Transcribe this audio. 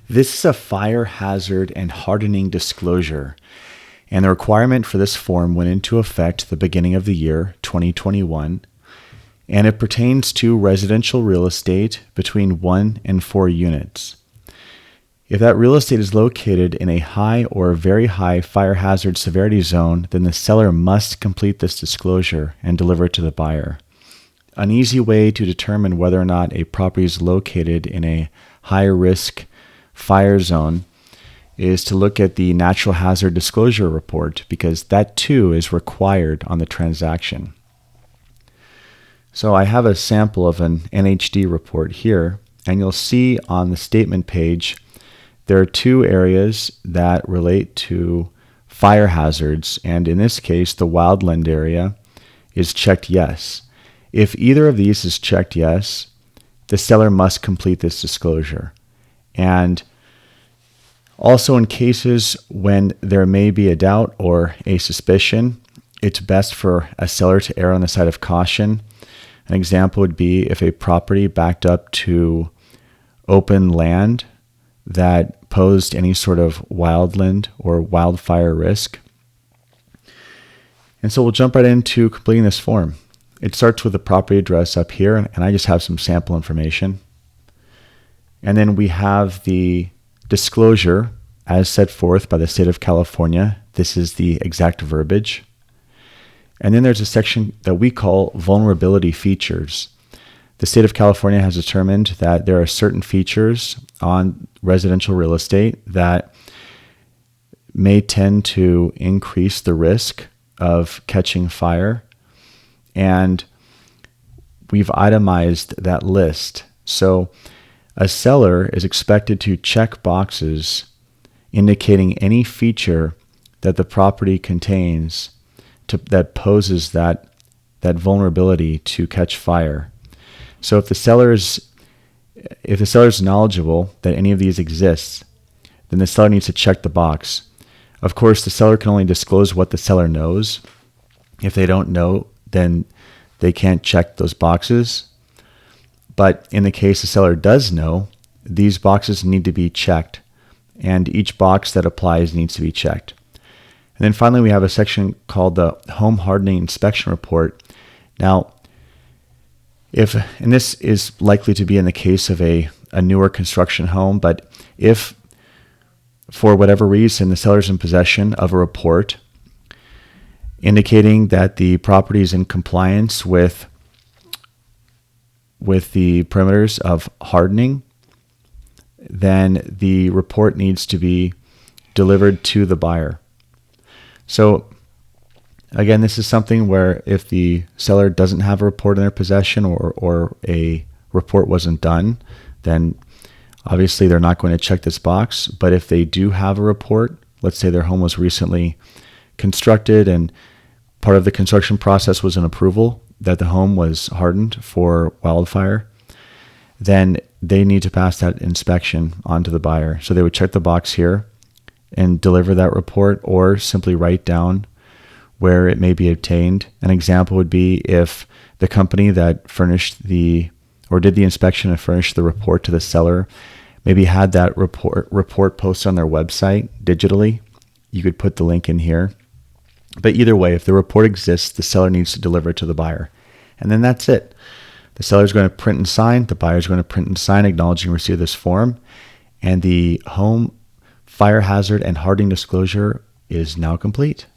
This is a fire hazard and hardening disclosure, and the requirement for this form went into effect at the beginning of the year 2021, and it pertains to residential real estate between 1 and 4 units. If that real estate is located in a high or very high fire hazard severity zone, then the seller must complete this disclosure and deliver it to the buyer. An easy way to determine whether or not a property is located in a high risk fire zone is to look at the natural hazard disclosure report, because that too is required on the transaction. So I have a sample of an NHD report here, and you'll see on the statement page there are 2 areas that relate to fire hazards, and in this case the wildland area is checked yes. If either of these is checked yes, the seller must complete this disclosure. And also, in cases when there may be a doubt or a suspicion, it's best for a seller to err on the side of caution. An example would be if a property backed up to open land that posed any sort of wildland or wildfire risk. And so we'll jump right into completing this form. It starts with the property address up here, and I just have some sample information. And then we have the disclosure as set forth by the state of California. This is the exact verbiage. And then there's a section that we call vulnerability features. The state of California has determined that there are certain features on residential real estate that may tend to increase the risk of catching fire. And we've itemized that list. So a seller is expected to check boxes indicating any feature that the property contains that poses that vulnerability to catch fire. So if the seller is knowledgeable that any of these exists, then the seller needs to check the box. Of course, the seller can only disclose what the seller knows. If they don't know, then they can't check those boxes. But in the case the seller does know, these boxes need to be checked, and each box that applies needs to be checked. And then finally, we have a section called the Home Hardening Inspection Report. Now, and this is likely to be in the case of a newer construction home, but if for whatever reason the seller is in possession of a report indicating that the property is in compliance with the perimeters of hardening, then the report needs to be delivered to the buyer. So again, this is something where if the seller doesn't have a report in their possession or a report wasn't done, then obviously they're not going to check this box. But if they do have a report, let's say their home was recently constructed and part of the construction process was an approval that the home was hardened for wildfire, then they need to pass that inspection on to the buyer. So they would check the box here and deliver that report, or simply write down where it may be obtained. An example would be if the company that furnished did the inspection and furnished the report to the seller maybe had that report posted on their website digitally. You could put the link in here. But either way, if the report exists, the seller needs to deliver it to the buyer. And then that's it. The seller is going to print and sign. The buyer is going to print and sign acknowledging receipt of this form. And the home fire hazard and hardening disclosure is now complete.